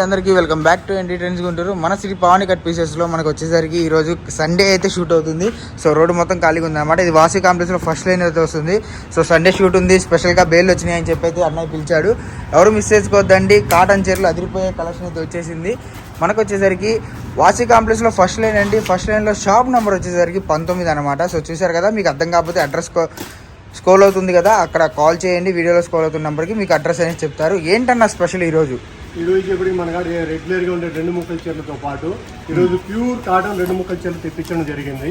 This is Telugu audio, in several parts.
అందరికీ welcome back to NT trends Guntur. మన శ్రీ పవాని కట్ పీసెస్లో మనకు వచ్చేసరికి ఈరోజు సండే అయితే షూట్ అవుతుంది. సో రోడ్డు మొత్తం ఖాళీగా ఉంది అన్నమాట. ఇది వాసి కాంప్లెక్స్లో ఫస్ట్ లైన్ అయితే వస్తుంది. సో సండే షూట్ ఉంది, స్పెషల్గా బేల్ వచ్చినాయి అని చెప్పి అయితే అన్నయ్య పిలిచాడు. ఎవరు మిస్ చేసుకోవద్దండి. కాటన్ చీరలు అదిరిపోయే కలెక్షన్ అయితే వచ్చేసింది. మనకు వచ్చేసరికి వాసి కాంప్లెక్స్లో ఫస్ట్ లైన్ అండి. ఫస్ట్ లైన్లో షాప్ నెంబర్ వచ్చేసరికి 19 అనమాట. సో చూసారు కదా, మీకు అర్థం కాకపోతే అడ్రస్ స్క్రోల్ అవుతుంది కదా, అక్కడ కాల్ చేయండి. వీడియోలో స్క్రోల్ అవుతున్న నెంబర్కి మీకు అడ్రస్ అనేది చెప్తారు. ఏంటన్నా స్పెషల్ ఈరోజు ఇప్పటికి మన రెగ్యులర్ గా ఉండే 2 ముక్కల చీరలతో పాటు ఈరోజు ప్యూర్ కాటన్ 2 ముక్కల చీరలు తెప్పించడం జరిగింది.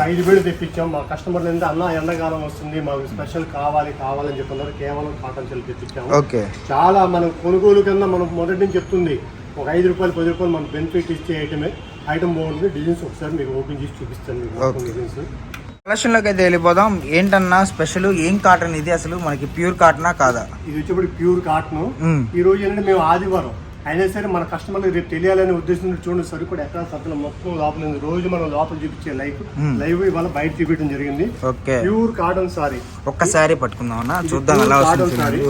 5 వేలు తెప్పించాం. మా కస్టమర్లు ఎంత అన్న ఎండాకాలం వస్తుంది, మాకు స్పెషల్ కావాలని చెప్తున్నారు. కేవలం కాటన్ చీరలు తెప్పించాము. చాలా మనం కొనుగోలు కన్నా మనం మొదటి నుంచి చెప్తుంది, ఒక 5 రూపాయలు 10 రూపాయలు మనం బెనిఫిట్ ఇచ్చే ఐటమ్ బాగుంటుంది. డిజైన్స్ ఒకసారి మీకు ఓపెన్ చేసి చూపిస్తాను. మీకు డిజైన్స్ కలెక్షన్లోకి అయితే వెళ్ళిపోదాం. ఏంటన్నా స్పెషల్, ఏం కాటన్ ఇది అసలు? మనకి ప్యూర్ కాటనా కాదా? ఇది వచ్చేప్పుడు ప్యూర్ కాటన్. ఈ రోజు ఏంటంటే మేము ఆదివారం అయినా సరే మన కస్టమర్లు రేపు తెలియాలనే ఉద్దేశం చూడండి. సరిపడి ఎక్కడ సత్తులు మొత్తం లోపల రోజు మనం లోపల చూపించే లైవ్ ఇవాళ బయట చూపించడం జరిగింది. ప్యూర్ కాటన్ సారీ ఒక్కసారి పట్టుకుందాం చూద్దాం ఎలా వస్తుంది.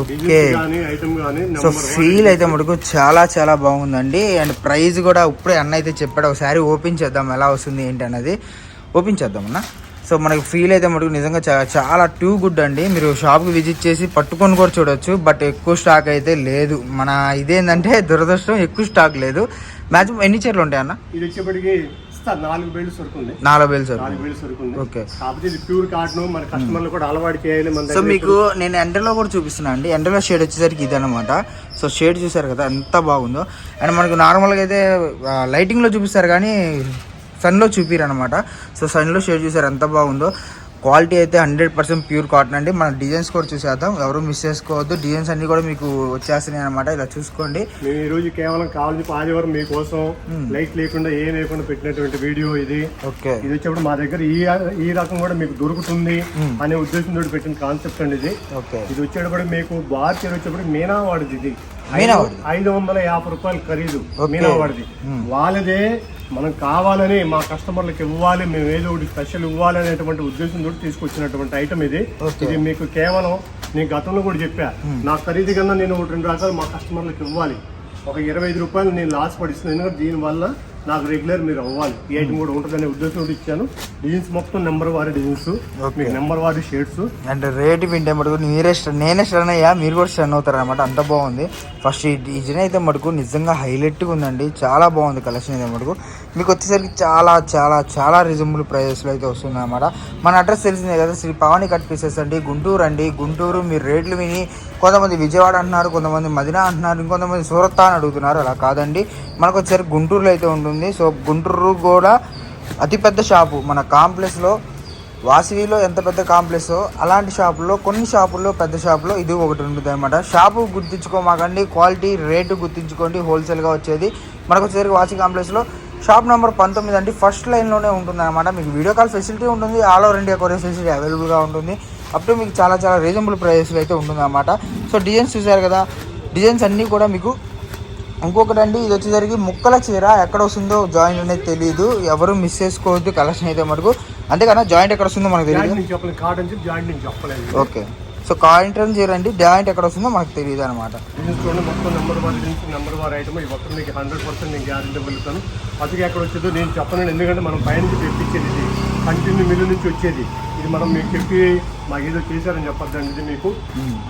సో ఫీల్ అయితే మటుకు చాలా చాలా బాగుందండి. అండ్ ప్రైస్ కూడా ఇప్పుడే అన్న అయితే చెప్పాడు. ఒకసారి ఓపెన్ చేద్దాం ఎలా వస్తుంది ఏంటి అన్నది. ఓపెన్ చేద్దాం అన్న. సో మనకి ఫీల్ అయితే మటుకు నిజంగా చాలా టూ గుడ్ అండి. మీరు షాప్కి విజిట్ చేసి పట్టుకొని కూడా చూడొచ్చు. బట్ ఎక్కువ స్టాక్ అయితే లేదు. మన ఇదేంటంటే దురదృష్టం, ఎక్కువ స్టాక్ లేదు. మ్యాక్సిమం ఎన్ని చీరలు ఉంటాయి అన్న? ఇది వచ్చేప్పటికి 4 వేలు సరుకుంది. 4 వేలు సరుకుంది. ఓకే. కాకపోతే ఇది ప్యూర్ కాటన్, మన కస్టమర్లు కూడా అలవాటు చేయాలి. సో మీకు నేను ఎండలో కూడా చూపిస్తున్నా అండి. ఎండలో షేడ్ వచ్చేసరికి ఇది అనమాట. సో షేడ్ చూసారు కదా ఎంత బాగుందో. అండ్ మనకు నార్మల్గా అయితే లైటింగ్లో చూపిస్తారు కానీ సన్లో చూపిరు అనమాట. సో సన్లో షేడ్ చూసారు ఎంత బాగుందో. క్వాలిటీ అయితే 100% ప్యూర్ కాటన్ అండి. మన డిజైన్స్ కూడా చూసేద్దాం, ఎవరు మిస్ చేసుకోవద్దు. డిజైన్స్ అన్ని కూడా మీకు వచ్చేస్తున్నాయి అనమాట. ఇలా చూసుకోండి. మేము ఈ రోజు కేవలం కావాలని ఆదివారం మీకోసం లైట్ లేకుండా ఏం లేకుండా పెట్టినటువంటి వీడియో ఇది. ఓకే. ఇది వచ్చేప్పుడు మా దగ్గర ఈ రకం కూడా మీకు దొరుకుతుంది అనే ఉద్దేశంతో పెట్టిన కాన్సెప్ట్ అండి ఇది. ఓకే. ఇది వచ్చేటప్పుడు మీకు బార్ చీర వచ్చేప్పుడు మీనా వాడిది. ఇది 550 రూపాయలు ఖరీదు మీనా వాడిది. వాళ్ళదే మనం కావాలని మా కస్టమర్లకు ఇవ్వాలి, మేము ఏదో ఒకటి స్పెషల్ ఇవ్వాలి అనేటువంటి ఉద్దేశంతో తీసుకొచ్చినటువంటి ఐటమ్ ఇది. ఇది మీకు కేవలం నేను గతంలో కూడా చెప్పా, నా ఖరీదు కన్నా నేను 2 రకాలు మా కస్టమర్లకు ఇవ్వాలి. ఒక 25 రూపాయలు నేను లాస్ పడిస్తున్నాను. ఎందుకంటే దీనివల్ల నాకు రెగ్యులర్ మీరు అవ్వాలి. ఈ ఐటమ్ కూడా ఉంటుందనే ఉద్దేశంతో ఇచ్చాను. డిజైన్స్ మొత్తం నెంబర్ వారి డిజైన్స్, మీకు నెంబర్ వారి షేడ్స్. అండ్ రేట్ వింటే మటుకు నేనే స్టన్ అయ్యా, మీరు కూడా స్టన్ అవుతారు అనమాట. అంత బాగుంది. ఫస్ట్ ఈ డిజైన్ అయితే మటుకు నిజంగా హైలైట్గా ఉందండి. చాలా బాగుంది కలెక్షన్ అయితే మటుకు. మీకు వచ్చేసరికి చాలా చాలా చాలా రీజనబుల్ ప్రైజెస్లో అయితే వస్తుంది అనమాట. మన అడ్రస్ తెలిసిందే కదా, శ్రీ పవాని కట్ పీసెస్ అండి, గుంటూరు అండి. గుంటూరు మీరు రేట్లు విని కొంతమంది విజయవాడ అంటున్నారు, కొంతమంది మదినా అంటున్నారు, ఇంకొంతమంది సూరత్ అని అడుగుతున్నారు. అలా కాదండి, మనకు వచ్చేసరికి గుంటూరులో అయితే ఉంటుంది. సో గుంటూరు కూడా అతిపెద్ద షాపు మన కాంప్లెక్స్లో. వాసవిలో ఎంత పెద్ద కాంప్లెక్స్, అలాంటి షాపుల్లో కొన్ని షాపుల్లో పెద్ద షాపులో ఇది ఒకటి ఉంటుంది అనమాట. షాపు గుర్తించుకోమాకండి, క్వాలిటీ రేటు గుర్తించుకోండి. హోల్సేల్గా వచ్చేది మనకు వచ్చేసరికి వాసి కాంప్లెక్స్లో షాప్ నెంబర్ 19 అండి. ఫస్ట్ లైన్లోనే ఉంటుంది అనమాట. మీకు వీడియో కాల్ ఫెసిలిటీ ఉంటుంది, all over India courier facility అవైలబుల్గా ఉంటుంది. అప్పుడు మీకు చాలా చాలా రీజనబుల్ ప్రైస్లో అయితే ఉంటుంది అనమాట. సో డిజైన్స్ చూసారు కదా, డిజైన్స్ అన్నీ కూడా మీకు. ఇంకొకటి అండి, ఇది వచ్చేసరికి ముక్కల చీర ఎక్కడ వస్తుందో జాయింట్ అనేది తెలియదు, ఎవరు మిస్ చేసుకోవద్దు కలెక్షన్ అయితే మటుకు. అంతేకానా జాయింట్ ఎక్కడ వస్తుందో మనకు తెలియదు. ఓకే. సో కాటన్ చీర అండి, జాయింట్ ఎక్కడ వస్తుందో మనకు తెలియదు అనమాట. మొత్తం నెంబర్ వారి ఐటమ్ ఈ మొత్తం మీకు 100% నేను గ్యారెంటీ వెళ్తాను. అందుకే ఎక్కడ వచ్చేదో నేను చెప్పలేను, ఎందుకంటే మనం పై నుంచి తెప్పించేది, ఇది కంటిన్యూ మిల్లు నుంచి వచ్చేది. ఇది మనం మీకు చెప్పి మాకు ఏదో చేశారని చెప్పొద్దండి. ఇది మీకు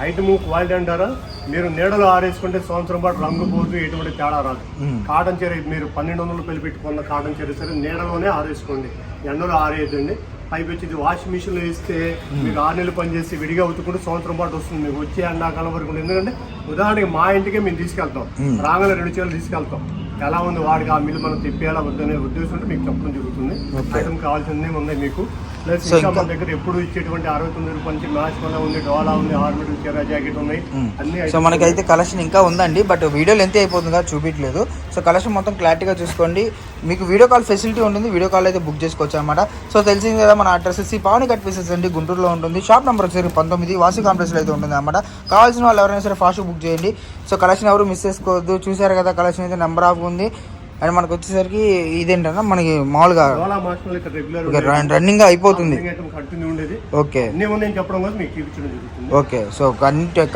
ఐటమ్ క్వాలిటీ అంటారా, మీరు నీడలో ఆరేసుకుంటే సంవత్సరం పాటు రంగు పోతూ ఎటువంటి తేడా రాదు. కాటన్ చీర మీరు 1200 రూపాయలు పెట్టుకున్న కాటన్ చీర సరే నీడలోనే ఆరేసుకోండి, ఎండలో ఆరేయద్దండి. పైపు వచ్చి వాషింగ్ మిషన్లో వేస్తే మీకు 6 నెలలు పనిచేసి విడిగా ఉతుకుంటే సంవత్సరం పాటు వస్తుంది మీకు వచ్చే ఎండాకాలం వరకు. ఎందుకంటే ఉదాహరణకి మా ఇంటికే మేము తీసుకెళ్తాం, రాగానే 2 చీరలు తీసుకెళ్తాం. ఎలా ఉంది వాడికి ఆ మిల్లు మనం తిప్పేలా వద్దనే ఉద్దేశంతో మీకు చెప్పడం జరుగుతుంది. ఐటమ్ కావాల్సిందే ఉంది మీకు. ప్లస్ ఇంకా మన దగ్గర ఎప్పుడు ఇచ్చేటువంటి 69 రూపాయల నుంచి మ్యాచ్ వల్ల ఉంది, డోలా ఉంది, ఆర్మీ చీర జాకెట్ ఉన్నాయి అన్ని. సో మనకైతే కలెక్షన్ ఇంకా ఉందండి, బట్ వీడియోలు ఎంత అయిపోతుందో చూపించలేదు. సో కలెక్షన్ మొత్తం క్లారిటీగా చూసుకోండి. మీకు వీడియో కాల్ ఫెసిలిటీ ఉంటుంది, వీడియో కాల్ అయితే బుక్ చేసుకోవచ్చు అనమాట. సో తెలిసింది కదా, మన అడ్రస్ శ్రీ పవాని కట్ పీసెస్ అండి, గుంటూరులో ఉంటుంది. షాప్ నెంబర్ వచ్చేసరికి 19 వాసి కాంప్లెక్స్లో అయితే ఉంటుంది అనమాట. కావాల్సిన వాళ్ళు ఎవరైనా సరే ఫాస్ట్ బుక్ చేయండి. సో కలెక్షన్ ఎవరు మిస్ చేసుకోవద్దు. చూసారు కదా, కలెక్షన్ అయితే నెంబర్ ఆఫ్ ఉంది. అండ్ మనకు వచ్చేసరికి ఇదేంటన్నా మనకి మామూలుగా డోలా మార్షల్ ఇక్కడ రెగ్యులర్ రన్నింగ్ అయిపోతుంది. కంటిన్యూ ఉండేది. ఓకే నేను చెప్పడం కోసం మీకు చూపించడం జరుగుతుంది. ఓకే, సో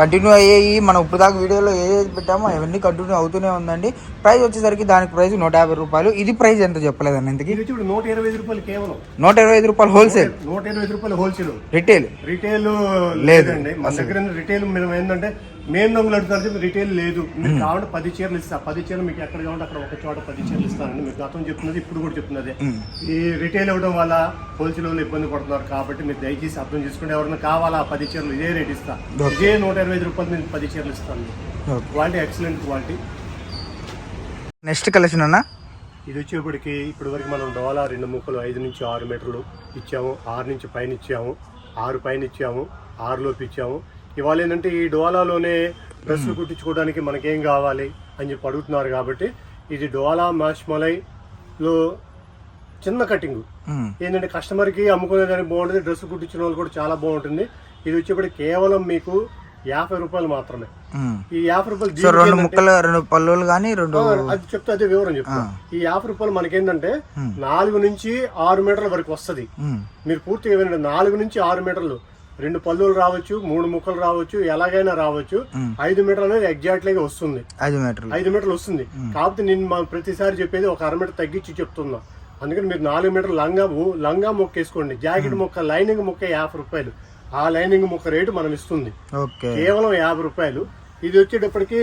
కంటిన్యూ అయ్యాయి. మనం ఇప్పుడు దాకా వీడియోలో ఏదైతే పెట్టామో అవన్నీ కంటిన్యూ అవుతూనే ఉందండి. ప్రైస్ వచ్చేసరికి దానికి ప్రైస్ 150 రూపాయలు. ఇది ప్రైస్ ఎంత చెప్పలేదండి ఇంతకి? ఇది ఇప్పుడు 125 రూపాయలు కేవలం. 125 రూపాయలు హోల్సేల్. 125 రూపాయలు హోల్సేల్. రిటైల్ లేదండి మన దగ్గర. రిటైల్ మేము ఏంటంటే మెయిన్ దొంగలు అడుగుతారు, రిటైల్ లేదు. మీకు కావాలంటే 10 చీరలు ఇస్తా. 10 చీరలు మీకు ఎక్కడ కావాలంటే అక్కడ ఒక చోట 10 చీరలు ఇస్తానండి. మీకు గతం చెప్తున్నది, ఇప్పుడు కూడా చెప్తున్నది. ఈ రిటైల్ ఇవ్వడం వల్ల హోల్సేల్ వాళ్ళు ఇబ్బంది పడుతున్నారు కాబట్టి మీరు దయచేసి అర్థం చేసుకుంటే ఎవరైనా కావాలా 10 చీరలు ఇదే రేట్ ఇస్తా. ఇదే 125 రూపాయలు నేను 10 చీరలు ఇస్తాను. Quality excellent quality. Next collection అన్న, ఇది వచ్చేప్పటికి ఇప్పటి వరకు మనం డోలా 2 ముక్కలు 5 నుంచి 6 మీటర్లు ఇచ్చాము. 6 నుంచి పైన ఇచ్చాము, 6 పైన ఇచ్చాము, 6 లోపు ఇచ్చాము. ఇవాళ ఏంటంటే ఈ డోలాలోనే డ్రెస్సులు కుట్టించుకోవడానికి మనకేం కావాలి అని చెప్పి అడుగుతున్నారు కాబట్టి ఇది డోలా మాష్మలైలో చిన్న కటింగ్. ఏంటంటే కస్టమర్కి అమ్ముకునేదానికి బాగుంటుంది, డ్రెస్ కుట్టించిన వాళ్ళు కూడా చాలా బాగుంటుంది. ఇది వచ్చేప్పటికి కేవలం మీకు 50 రూపాయలు మాత్రమే. ఈ 50 రూపాయలు 2 ముక్కలు 2 పళ్ళులు కానీ 2 అది చెప్తే అదే వివరం చెప్తా. ఈ 50 రూపాయలు మనకేంటంటే 4 నుంచి 6 మీటర్ల వరకు వస్తుంది. మీరు పూర్తిగా ఏమైనా 4 నుంచి 6 మీటర్లు 2 పళ్ళులు రావచ్చు, 3 ముక్కలు రావచ్చు, ఎలాగైనా రావచ్చు. 5 మీటర్లు అనేది ఎగ్జాక్ట్లీగా వస్తుంది. 5 మీటర్లు వస్తుంది. కాకపోతే నేను ప్రతిసారి చెప్పేది ఒక 1/2 మీటర్ తగ్గించి చెప్తున్నా. అందుకని మీరు 4 మీటర్లు లంగా మొక్క వేసుకోండి. జాకెట్ మొక్క లైనింగ్ మొక్క 50 రూపాయలు. ఆ లైనింగ్ మొక్క రేటు మనం ఇస్తుంది కేవలం 50 రూపాయలు. ఇది వచ్చేటప్పటికి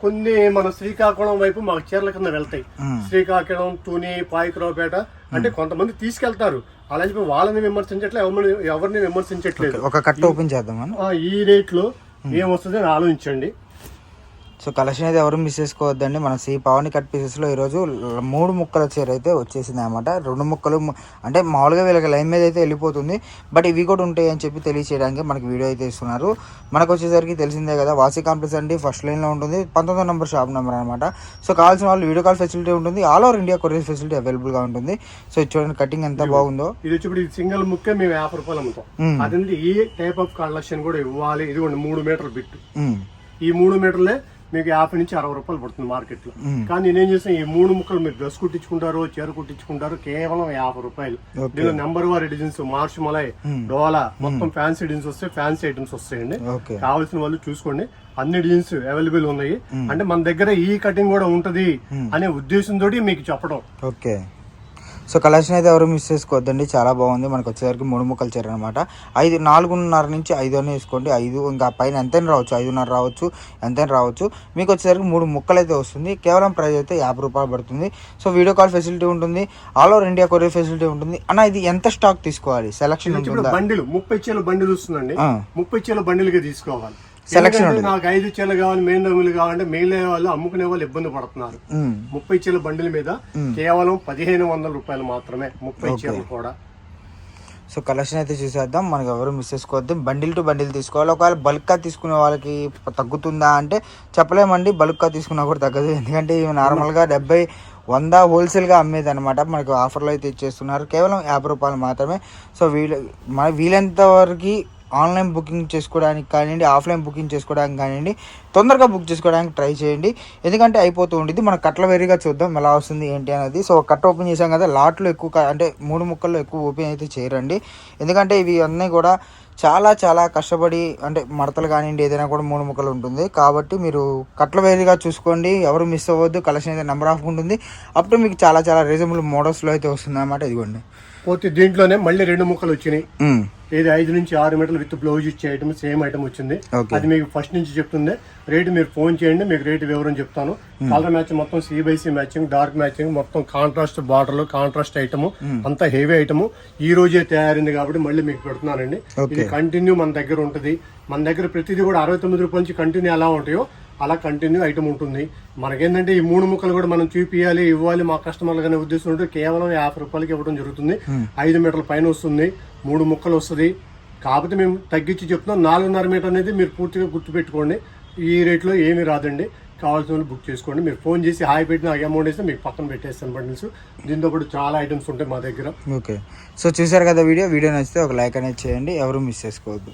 కొన్ని మన శ్రీకాకుళం వైపు మాకు చీరల కింద వెళ్తాయి. శ్రీకాకుళం, తుని, పాయకరావుపేట అంటే కొంతమంది తీసుకెళ్తారు. అలా చెప్పి వాళ్ళని విమర్శించట్లేదు, ఎవరిని విమర్శించట్లేదు. ఒక కట్ట ఓపెన్ చేద్దాం. ఈ రేట్ లో ఏమొస్తుంది అని ఆలోచించండి. సో కలెక్షన్ అయితే ఎవరు మిస్ చేసుకోవద్దండి. మన శ్రీ పావని కట్ పీసెస్లో ఈరోజు 3 ముక్కల చీర అయితే వచ్చేసింది అనమాట. 2 ముక్కలు అంటే మామూలుగా వీళ్ళకి లైన్ మీద అయితే వెళ్ళిపోతుంది, బట్ ఇవి కూడా ఉంటాయి అని చెప్పి తెలియచేయడానికి మనకి వీడియో అయితే ఇస్తున్నారు. మనకు వచ్చేసరికి తెలిసిందే కదా, వాసి కాంప్లెక్స్ అండి ఫస్ట్ లైన్లో ఉంటుంది. 19వ నెంబర్ షాప్ నెంబర్ అనమాట. సో కావాల్సిన వాళ్ళు వీడియో కాల్ ఫెసిలిటీ ఉంటుంది. All over India courier facility అవైలబుల్గా ఉంటుంది. సో చూడండి కటింగ్ ఎంత బాగుందో. ఇది వచ్చి సింగిల్ ముక్కే మేము 50 రూపాయలు అమ్ముతాం. అదంటే ఈ టైప్ ఆఫ్ కలెక్షన్ కూడా ఇవ్వాలి. ఇది 3 మీటర్ల బిట్. ఈ 3 మీటర్లే మీకు 50 నుంచి 60 రూపాయలు పడుతుంది మార్కెట్ లో. కానీ నేనేం చేస్తాను, ఈ 3 ముక్కలు మీరు డ్రెస్ కుట్టించుకుంటారు, చీర కుట్టించుకుంటారు, కేవలం 50 రూపాయలు. దీనిలో నెంబర్ 1 డిజైన్స్ మార్ష్మలై, డోలా మొత్తం ఫ్యాన్సీ డిజైన్స్ వస్తాయి, ఫ్యాన్సీ ఐటమ్స్ వస్తాయండి. కావాల్సిన వాళ్ళు చూసుకోండి, అన్ని డిజైన్స్ అవైలబుల్ ఉన్నాయి. అంటే మన దగ్గర ఈ కటింగ్ కూడా ఉంటది అనే ఉద్దేశంతో మీకు చెప్పడం. ఓకే, సో కలెక్షన్ అయితే ఎవరు మిస్ చేసుకోవద్దండి, చాలా బాగుంది. మనకు వచ్చేసరికి 3 ముక్కలు చీర అనమాట. 4.5 నుంచి 5 అని వేసుకోండి. 5 ఇంకా పైన ఎంతైనా రావచ్చు, 5.5 రావచ్చు, ఎంతైనా రావచ్చు. మీకు వచ్చేసరికి 3 ముక్కలు అయితే వస్తుంది. కేవలం ప్రైస్ అయితే 50 రూపాయలు పడుతుంది. సో వీడియో కాల్ ఫెసిలిటీ ఉంటుంది, all over India courier facility ఉంటుంది. అన్న ఇది ఎంత స్టాక్ తీసుకోవాలి? సెలక్షన్ బండిల్ 30 చీరల బండిల్ వస్తుందండి. 30 చీరల బండిల్గా తీసుకోవాలి. సెలక్షన్ నాకు 5 చీరలు కావాలి, మెయిన్ రంగులు కావాలంటే మిగిలిన వాళ్ళు అమ్ముకునే వాళ్ళు ఇబ్బంది పడుతున్నారు. 30 చీరల బండిల మీద కేవలం 1500 రూపాయలు మాత్రమే 30 చీరలు కూడా. సో కలెక్షన్ అయితే చూసేద్దాం, మనకు ఎవరు మిస్ చేసుకోవద్దు. బండిల్ టు బండిల్ తీసుకోవాలి. ఒకవేళ బల్క్గా తీసుకునే వాళ్ళకి తగ్గుతుందా అంటే చెప్పలేమండి. బల్క్గా తీసుకున్నా కూడా తగ్గదు, ఎందుకంటే ఇవి నార్మల్గా 70, 100 హోల్సేల్గా అమ్మేది అనమాట. మనకు ఆఫర్లో అయితే ఇచ్చేస్తున్నారు, కేవలం 50 రూపాయలు మాత్రమే. సో వీలైనంత వరకు ఆన్లైన్ బుకింగ్ చేసుకోవడానికి కానివ్వండి, ఆఫ్లైన్ బుకింగ్ చేసుకోవడానికి కానివ్వండి, తొందరగా బుక్ చేసుకోవడానికి ట్రై చేయండి, ఎందుకంటే అయిపోతూ ఉంటుంది. మన కట్ల వేరీగా చూద్దాం ఎలా వస్తుంది ఏంటి అనేది. సో కట్ట ఓపెన్ చేసాం కదా, లాట్లో ఎక్కువ అంటే 3 ముక్కల్లో ఎక్కువ ఓపెన్ అయితే చేయరండి, ఎందుకంటే ఇవి అన్నీ కూడా చాలా చాలా కష్టపడి అంటే మడతలు కానివ్వండి ఏదైనా కూడా 3 ముక్కలు ఉంటుంది. కాబట్టి మీరు కట్ల వేరీగా చూసుకోండి, ఎవరు మిస్ అవ్వద్దు. కలెక్షన్ అయితే నెంబర్ ఆఫ్ ఉంటుంది. అప్పుడు మీకు చాలా చాలా రీజనబుల్ మోడల్స్లో అయితే వస్తుంది అన్నమాట. ఇదిగోండి పోతే దీంట్లోనే మళ్ళీ 2 ముక్కలు వచ్చినాయి. ఏది 5 నుంచి 6 మీటర్లు విత్ బ్లౌజ్ ఇచ్చే ఐటమ్ సేమ్ ఐటమ్ వచ్చింది. అది మీకు ఫస్ట్ నుంచి చెప్తుంది. రేటు మీరు ఫోన్ చేయండి, మీకు రేటు వివరం చెప్తాను. కలర్ మ్యాచ్ మొత్తం C/C మ్యాచింగ్, డార్క్ మ్యాచింగ్, మొత్తం కాంట్రాస్ట్ బార్డర్, కాంట్రాస్ట్ ఐటమ్, అంతా హెవీ ఐటమ్. ఈ రోజే తయారైంది కాబట్టి మళ్ళీ మీకు పెడుతున్నానండి. ఇది కంటిన్యూ మన దగ్గర ఉంటుంది. మన దగ్గర ప్రతిదీ కూడా 69 రూపాయల నుంచి కంటిన్యూ ఎలా ఉంటాయో అలా కంటిన్యూ ఐటమ్ ఉంటుంది. మనకేంటంటే ఈ 3 ముక్కలు కూడా మనం చూపియాలి, ఇవ్వాలి మా కస్టమర్లు అనే ఉద్దేశం ఉంటే కేవలం 50 రూపాయలకి ఇవ్వడం జరుగుతుంది. 5 మీటర్ల పైన వస్తుంది, 3 ముక్కలు వస్తుంది. కాకపోతే మేము తగ్గించి చెప్తున్నాం. 4.5 మీటర్ అనేది మీరు పూర్తిగా గుర్తుపెట్టుకోండి. ఈ రేట్లో ఏమీ రాదండి. కావాల్సిన వాళ్ళు బుక్ చేసుకోండి. మీరు ఫోన్ చేసి హాయ్ పెట్టి నాకు అమౌంట్ వేస్తే మీకు పక్కన పెట్టేస్తాను బండిల్స్. దీంతో పాటు చాలా ఐటమ్స్ ఉంటాయి మా దగ్గర. ఓకే, సో చూసారు కదా వీడియో నచ్చితే ఒక లైక్ అనేది చేయండి, ఎవరు మిస్ చేసుకోవద్దు.